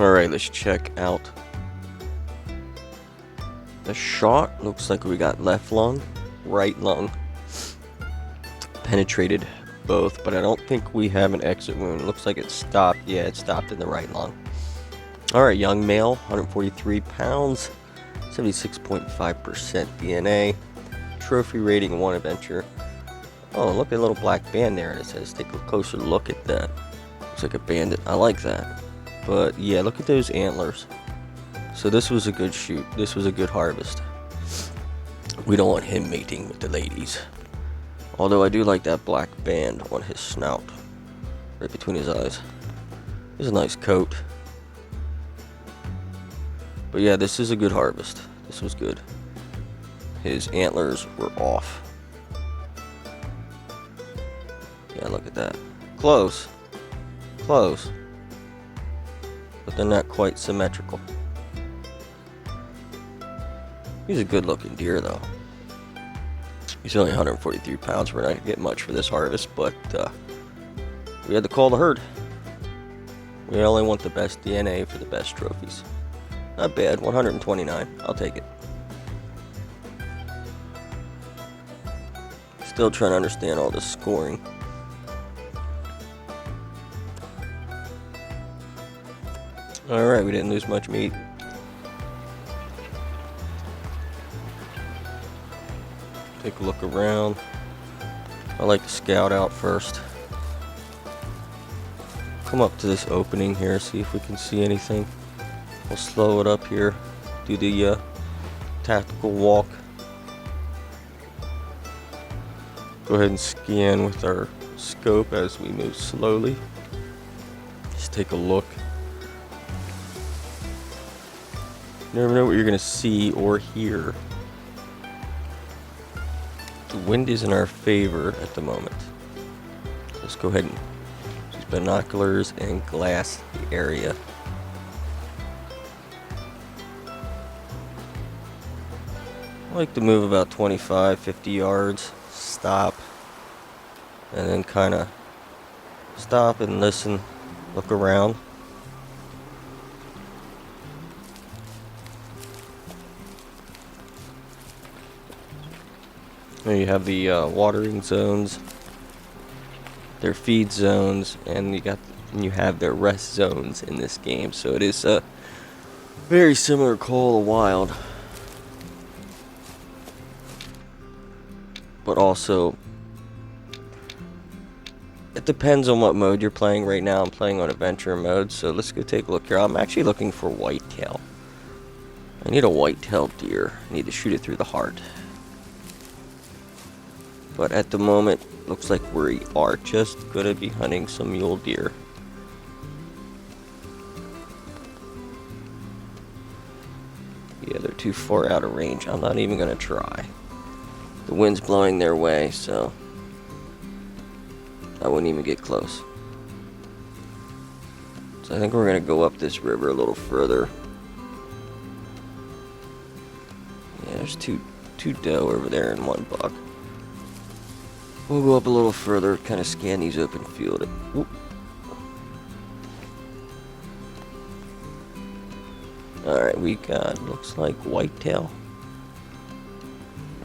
Alright, let's check out the shot. Looks like we got left lung, right lung. Penetrated both, but I don't think we have an exit wound. Looks like it stopped. Yeah, it stopped in the right lung. Alright, young male, 143 pounds, 76.5% DNA. Trophy rating 1 adventure. Oh, look at the little black band there. It says take a closer look at that. Looks like a bandit. I like that. But yeah, look at those antlers. So this was a good shoot. This was a good harvest. We don't want him mating with the ladies. Although I do like that black band on his snout. Right between his eyes. He's a nice coat. But yeah, this is a good harvest. This was good. His antlers were off. Yeah, look at that. Close. Close. But they're not quite symmetrical. He's a good looking deer though. He's only 143 pounds. We're not going to get much for this harvest, but we had to call the herd. We only want the best DNA for the best trophies. Not bad, 129. I'll take it. Still trying to understand all this scoring. Alright, we didn't lose much meat. Take a look around. I like to scout out first. Come up to this opening here, see if we can see anything. We'll slow it up here, do the tactical walk. Go ahead and scan with our scope as we move slowly. Just take a look. You never know what you're going to see or hear. The wind is in our favor at the moment. Let's go ahead and use binoculars and glass the area. I like to move about 25-50 yards, stop, and then kind of stop and listen, look around. There you have the watering zones, their feed zones, and you have their rest zones in this game. So it is a very similar Call of the Wild, but also it depends on what mode you're playing. Right now I'm playing on adventure mode, so let's go take a look here. I'm actually looking for whitetail. I need a whitetail deer. I need to shoot it through the heart. But at the moment, looks like we are just going to be hunting some mule deer. Yeah, they're too far out of range. I'm not even going to try. The wind's blowing their way, so I wouldn't even get close. So I think we're going to go up this river a little further. Yeah, there's two doe over there and one buck. We'll go up a little further, kind of scan these open field. Whoop. Alright, we got, looks like whitetail.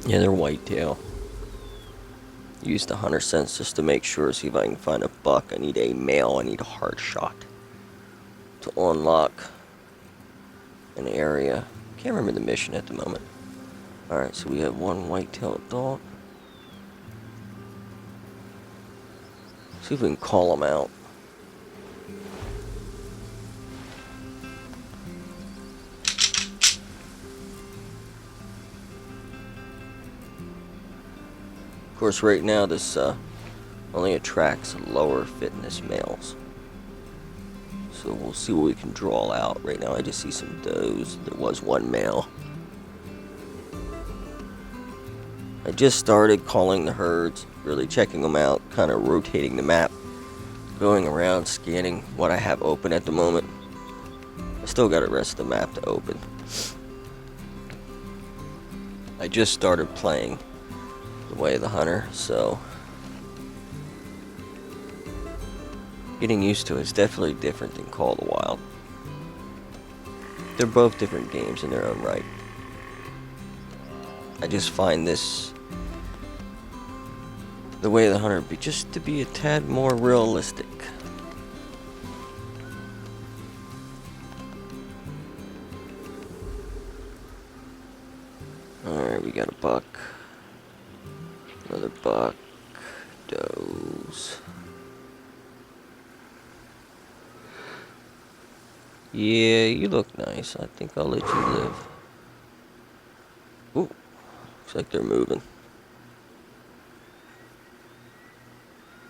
Yeah, they're whitetail. Use the hunter sense just to make sure, see if I can find a buck. I need a male, I need a hard shot to unlock an area. Can't remember the mission at the moment. Alright, so we have one whitetail adult. See if we can call them out. Of course, right now this only attracts lower fitness males. So we'll see what we can draw out. Right now I just see some does. There was one male. I just started calling the herds, really checking them out, kind of rotating the map, going around scanning what I have open at the moment. I still got the rest of the map to open. I just started playing the Way of the Hunter, so getting used to it. It's definitely different than Call of the Wild. they're both different games in their own right. I just find this, the Way of the Hunter, just to be a tad more realistic. Alright, we got a buck. Another buck. Does. Yeah, you look nice. I think I'll let you live. Ooh, looks like they're moving.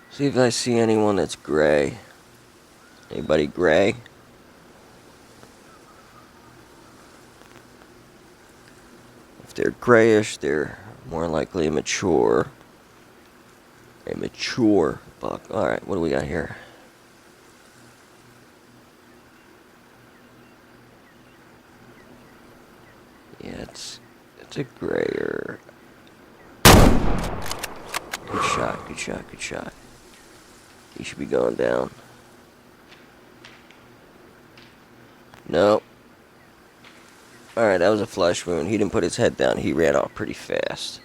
See if I see anyone that's gray. Anybody gray? If they're grayish, they're more likely mature. A mature buck. Alright, what do we got here? Yeah, it's a grayer. Good shot, good shot, good shot. He should be going down. Nope. Alright, that was a flesh wound. He didn't put his head down. He ran off pretty fast.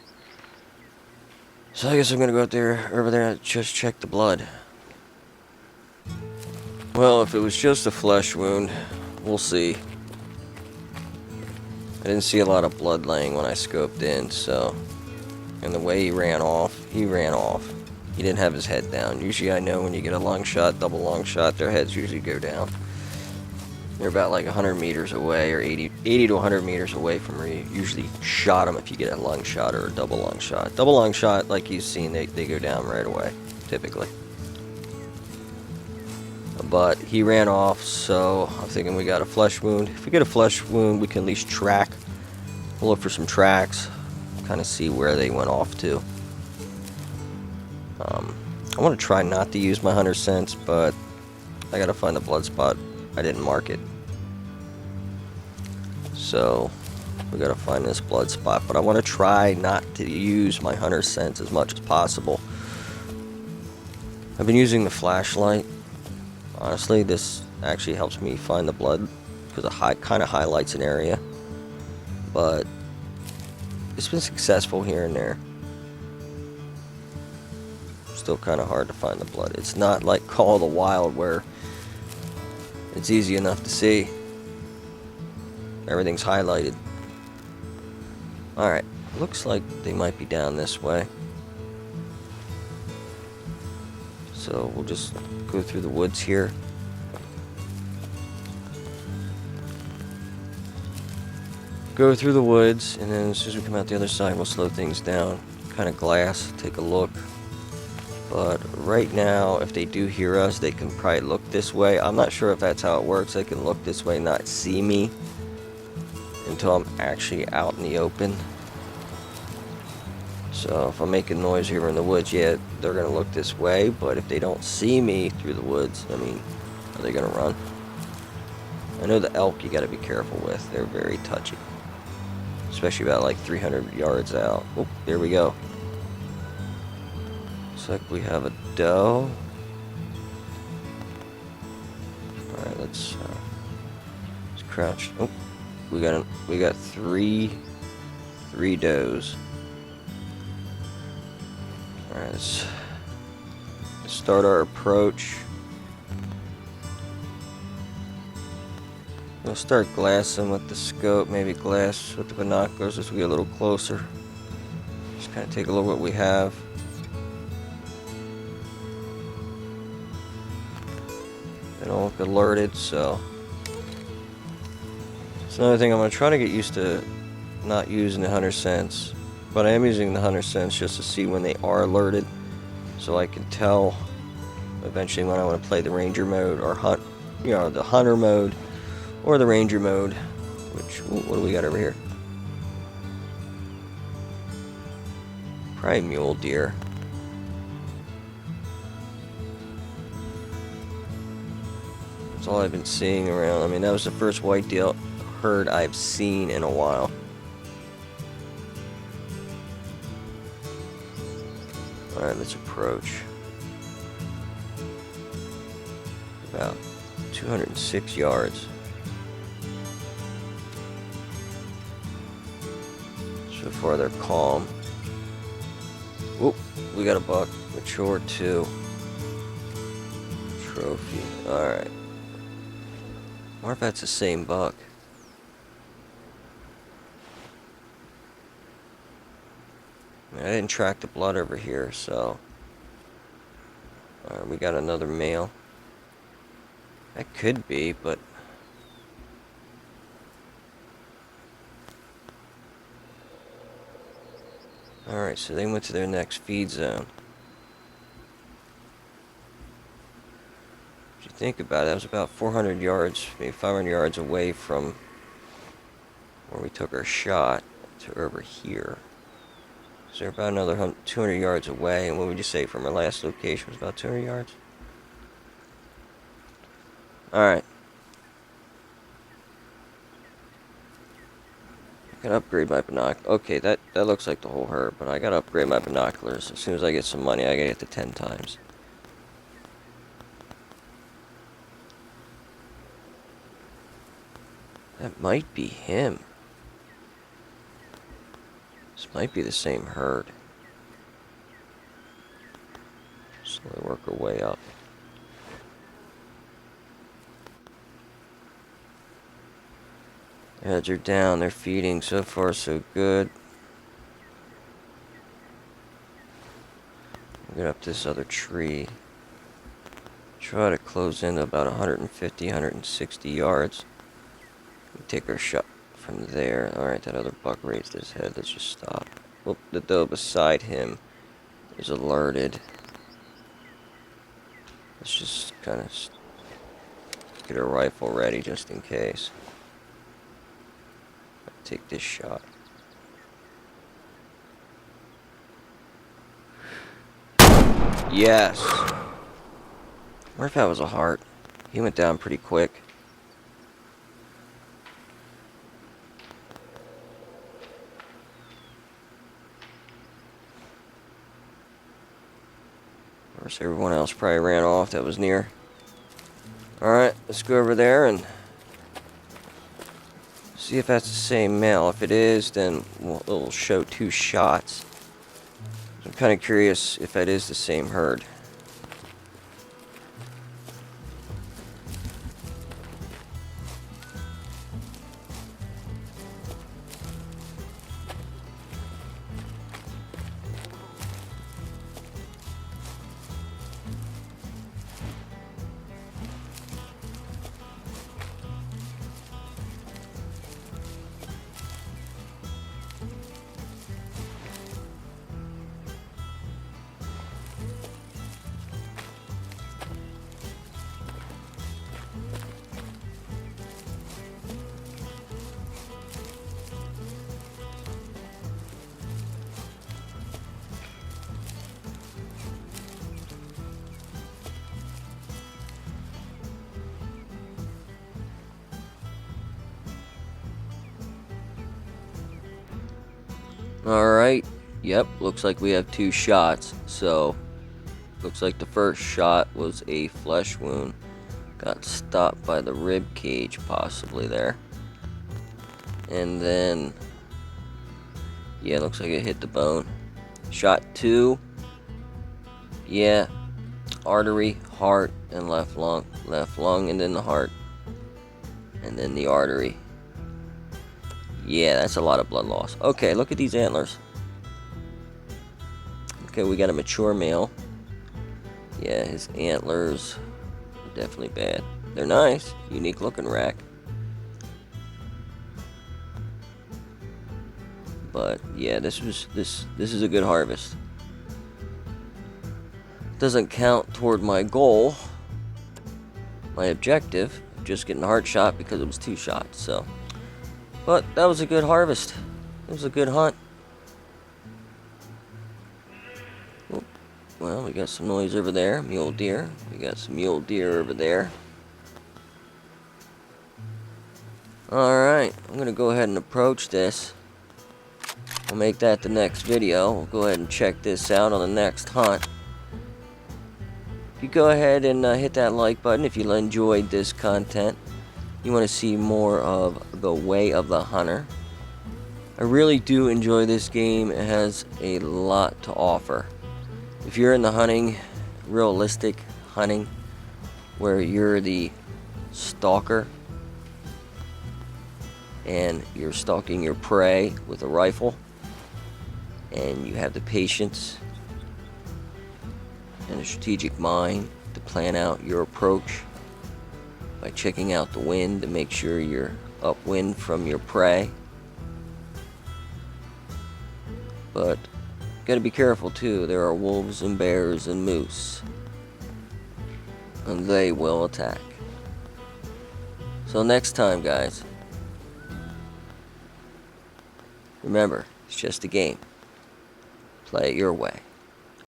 So I guess I'm gonna go over there and just check the blood. Well, if it was just a flesh wound, we'll see. I didn't see a lot of blood laying when I scoped in, so... And the way he ran off, he didn't have his head down. Usually I know when you get a long shot, double long shot, their heads usually go down. They're about like 100 meters away, or 80 to 100 meters away from where you usually shot them if you get a long shot or a double long shot. Double long shot, like you've seen, they go down right away, typically. But he ran off, so I'm thinking we got a flesh wound. If we get a flesh wound, we can at least track. We'll look for some tracks, kind of see where they went off to. I want to try not to use my hunter sense, but I gotta find the blood spot. I didn't mark it. So, we gotta find this blood spot. But I want to try not to use my hunter sense as much as possible. I've been using the flashlight. Honestly, this actually helps me find the blood because it kind of highlights an area. But it's been successful here and there. Still kind of hard to find the blood. It's not like Call of the Wild where it's easy enough to see. Everything's highlighted. Alright, looks like they might be down this way. So we'll just go through the woods here. Go through the woods, and then as soon as we come out the other side, we'll slow things down. Kind of glass, take a look. But right now, if they do hear us, they can probably look this way. I'm not sure if that's how it works. They can look this way, not see me until I'm actually out in the open. So if I'm making noise here in the woods, yeah, they're going to look this way. But if they don't see me through the woods, I mean, are they going to run? I know the elk you got to be careful with. They're very touchy. Especially about like 300 yards out. Oh, there we go. Looks like we have a doe. Alright, let's crouch. Oh, we got three does. Alright, let's start our approach. We'll start glassing with the scope, maybe glass with the binoculars as we get a little closer. Just kind of take a look at what we have. They don't look alerted, so. It's another thing I'm going to try to get used to not using the hunter sense. But I am using the hunter sense just to see when they are alerted. So I can tell eventually when I want to play the ranger mode or hunt, the hunter mode. Or the ranger mode, which, what do we got over here? Probably mule deer. That's all I've been seeing around. I mean, that was the first whitetail herd I've seen in a while. Alright, let's approach. About 206 yards. before they're calm. Whoop, we got a buck. Mature 2. Trophy. Alright. I wonder if that's the same buck. I didn't track the blood over here, so... Alright, we got another male. That could be, but... Alright, so they went to their next feed zone. If you think about it, that was about 400 yards, maybe 500 yards away from where we took our shot to over here. So they're about another 200 yards away, and what would you say from our last location was about 200 yards? Alright. I gotta upgrade my binoculars. Okay, that looks like the whole herd, but I gotta upgrade my binoculars. As soon as I get some money, I gotta get to 10 times. That might be him. This might be the same herd. Slowly work our way up. Heads are down, they're feeding. So far, so good. We'll get up this other tree. Try to close in about 150, 160 yards. We take our shot from there. Alright, that other buck raised his head. Let's just stop. Well, the doe beside him is alerted. Let's just kind of get our rifle ready just in case. Take this shot. Yes. I wonder if that was a heart. He went down pretty quick. Of course, everyone else probably ran off that was near. Alright, let's go over there and see if that's the same male. If it is, then it'll show 2 shots. I'm kind of curious if that is the same herd. Alright, yep, looks like we have 2 shots, so looks like the first shot was a flesh wound. Got stopped by the rib cage possibly there. And then, yeah, looks like it hit the bone. Shot 2, yeah, artery, heart, and left lung. Left lung and then the heart. And then the artery. Yeah, that's a lot of blood loss. Okay, look at these antlers. Okay, we got a mature male. Yeah, his antlers are definitely bad. They're nice, unique looking rack. But yeah, this is a good harvest. Doesn't count toward my goal, my objective, of just getting a heart shot because it was 2 shots. So. But that was a good harvest. It was a good hunt. Oop. Well, we got some noise over there. Mule deer. We got some mule deer over there. Alright, I'm going to go ahead and approach this. We'll make that the next video. We'll go ahead and check this out on the next hunt. If you go ahead and hit that like button if you enjoyed this content. You want to see more of the way of the hunter. I I really do enjoy this game. It has a lot to offer. If you're in the hunting, realistic hunting, where you're the stalker and you're stalking your prey with a rifle, and you have the patience and a strategic mind to plan out your approach by checking out the wind to make sure you're upwind from your prey. But gotta be careful too. There are wolves and bears and moose, and they will attack. So next time, guys, remember, it's just a game. Play it your way.